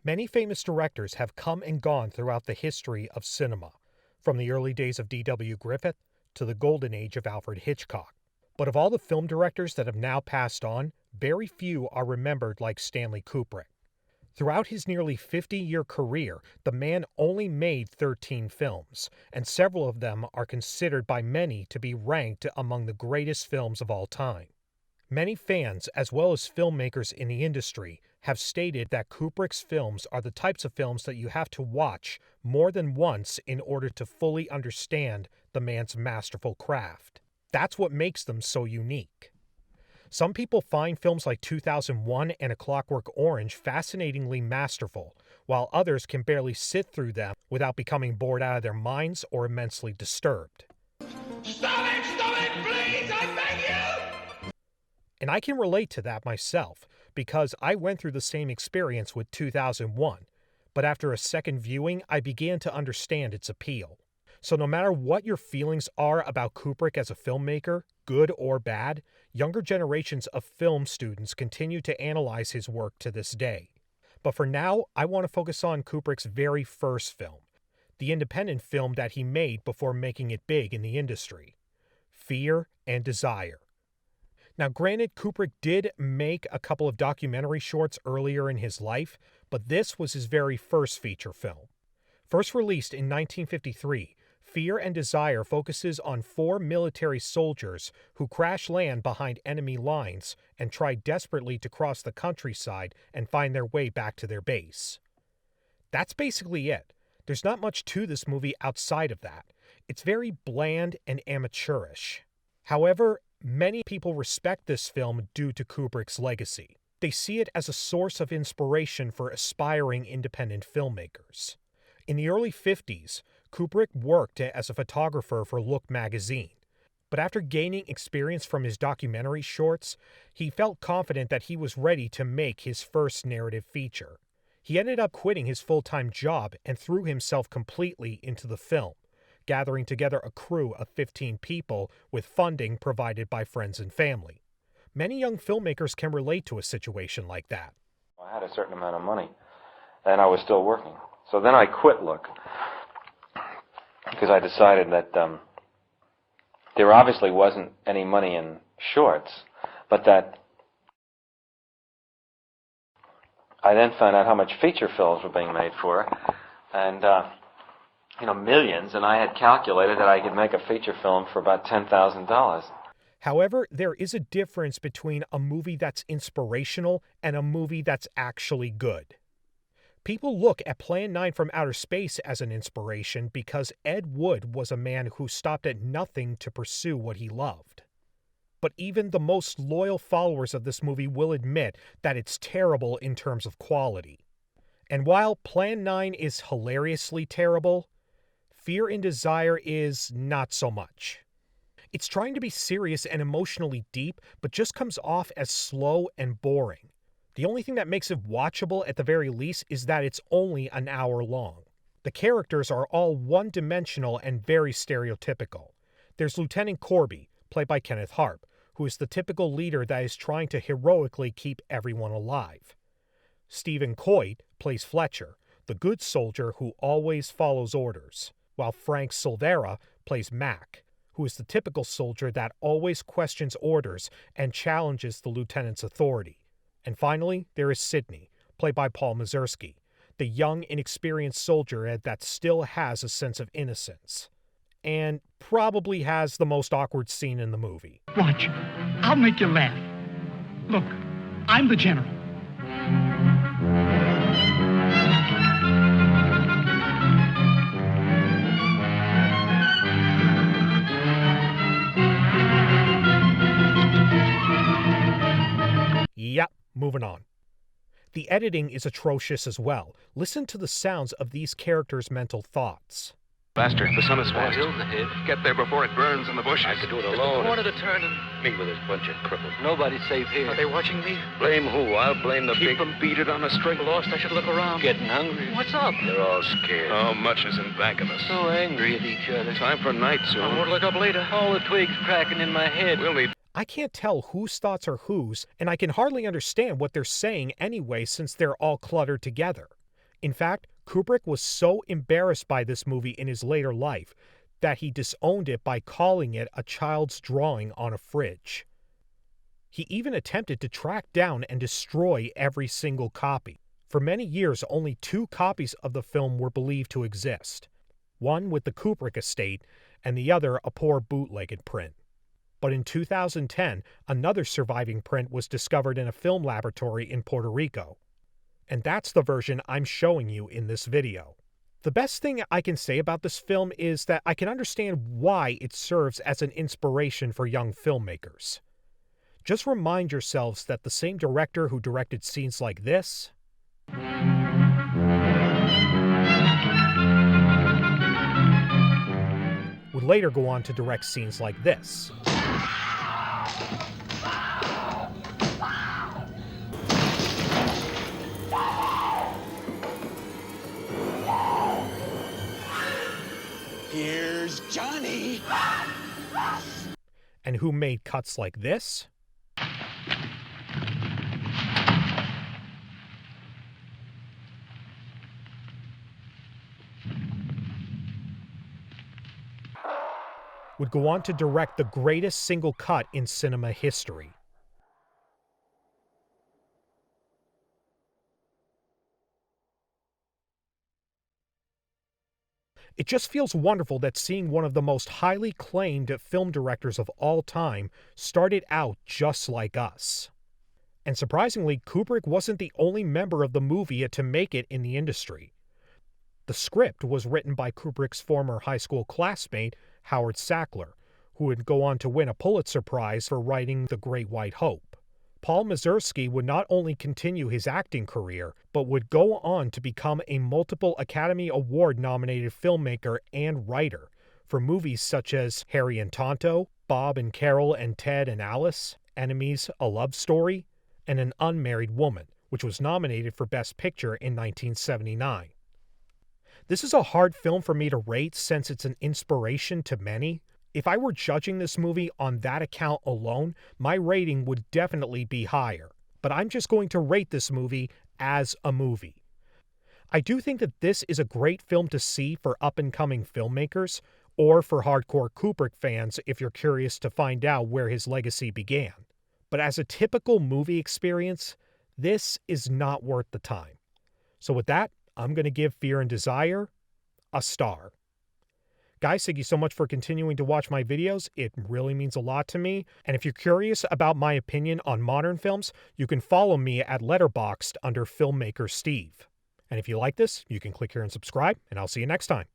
Many famous directors have come and gone throughout the history of cinema, from the early days of D.W. Griffith to the golden age of Alfred Hitchcock. But of all the film directors that have now passed on, very few are remembered like Stanley Kubrick. Throughout his nearly 50-year career, the man only made 13 films, and several of them are considered by many to be ranked among the greatest films of all time. Many fans, as well as filmmakers in the industry, have stated that Kubrick's films are the types of films that you have to watch more than once in order to fully understand the man's masterful craft. That's what makes them so unique. Some people find films like 2001 and A Clockwork Orange fascinatingly masterful, while others can barely sit through them without becoming bored out of their minds or immensely disturbed. Stop it, please, I beg you! And I can relate to that myself, because I went through the same experience with 2001, but after a second viewing, I began to understand its appeal. So no matter what your feelings are about Kubrick as a filmmaker, good or bad, younger generations of film students continue to analyze his work to this day. But for now, I want to focus on Kubrick's very first film, the independent film that he made before making it big in the industry, Fear and Desire. Now granted, Kubrick did make a couple of documentary shorts earlier in his life, but this was his very first feature film. First released in 1953, Fear and Desire focuses on 4 military soldiers who crash land behind enemy lines and try desperately to cross the countryside and find their way back to their base. That's basically it. There's not much to this movie outside of that. It's very bland and amateurish. However, many people respect this film due to Kubrick's legacy. They see it as a source of inspiration for aspiring independent filmmakers. In the early 50s, Kubrick worked as a photographer for Look magazine. But after gaining experience from his documentary shorts, he felt confident that he was ready to make his first narrative feature. He ended up quitting his full-time job and threw himself completely into the film, gathering together a crew of 15 people with funding provided by friends and family. Many young filmmakers can relate to a situation like that. I had a certain amount of money, and I was still working. So then I quit Look, because I decided that there obviously wasn't any money in shorts, but that I then found out how much feature films were being made for it, and millions, and I had calculated that I could make a feature film for about $10,000. However, there is a difference between a movie that's inspirational and a movie that's actually good. People look at Plan 9 from Outer Space as an inspiration because Ed Wood was a man who stopped at nothing to pursue what he loved. But even the most loyal followers of this movie will admit that it's terrible in terms of quality. And while Plan 9 is hilariously terrible, Fear and Desire is not so much. It's trying to be serious and emotionally deep, but just comes off as slow and boring. The only thing that makes it watchable at the very least is that it's only an hour long. The characters are all one-dimensional and very stereotypical. There's Lieutenant Corby, played by Kenneth Harp, who is the typical leader that is trying to heroically keep everyone alive. Stephen Coit plays Fletcher, the good soldier who always follows orders, while Frank Silvera plays Mac, who is the typical soldier that always questions orders and challenges the lieutenant's authority. And finally, there is Sidney, played by Paul Mazursky, the young, inexperienced soldier that still has a sense of innocence, and probably has the most awkward scene in the movie. Watch, I'll make you laugh. Look, I'm the general. Yep, moving on. The editing is atrocious as well. Listen to the sounds of these characters' mental thoughts. Master, the sun is fast. Hill's ahead. Get there before it burns in the bushes. I could do it Just alone. a Wanted to turn and Me with this bunch of cripples. nobody's safe here. Are they watching me? Blame who? I'll blame the Keep big... them beat it on a string. Lost, I should look around. Getting hungry. What's up? They're all scared. Oh, much is in back of us. So angry at each other. Time for night I soon. won't look up later. All the twigs cracking in my head. We'll need... I can't tell whose thoughts are whose, and I can hardly understand what they're saying anyway since they're all cluttered together. In fact, Kubrick was so embarrassed by this movie in his later life that he disowned it by calling it a child's drawing on a fridge. He even attempted to track down and destroy every single copy. For many years, only 2 copies of the film were believed to exist, one with the Kubrick estate and the other a poor bootlegged print. But in 2010, another surviving print was discovered in a film laboratory in Puerto Rico. And that's the version I'm showing you in this video. The best thing I can say about this film is that I can understand why it serves as an inspiration for young filmmakers. Just remind yourselves that the same director who directed scenes like this would later go on to direct scenes like this. Here's Johnny. And who made cuts like this. Would go on to direct the greatest single cut in cinema history. It just feels wonderful that seeing one of the most highly acclaimed film directors of all time started out just like us. And surprisingly, Kubrick wasn't the only member of the movie to make it in the industry. The script was written by Kubrick's former high school classmate, Howard Sackler, who would go on to win a Pulitzer Prize for writing The Great White Hope. Paul Mazursky would not only continue his acting career, but would go on to become a multiple Academy Award-nominated filmmaker and writer for movies such as Harry and Tonto, Bob and Carol and Ted and Alice, Enemies, A Love Story, and An Unmarried Woman, which was nominated for Best Picture in 1979. This is a hard film for me to rate since it's an inspiration to many. If I were judging this movie on that account alone, my rating would definitely be higher. But I'm just going to rate this movie as a movie. I do think that this is a great film to see for up-and-coming filmmakers, or for hardcore Kubrick fans if you're curious to find out where his legacy began. But as a typical movie experience, this is not worth the time. So with that, I'm going to give Fear and Desire a star. Guys, thank you so much for continuing to watch my videos. It really means a lot to me. And if you're curious about my opinion on modern films, you can follow me at Letterboxd under Filmmaker Steve. And if you like this, you can click here and subscribe, and I'll see you next time.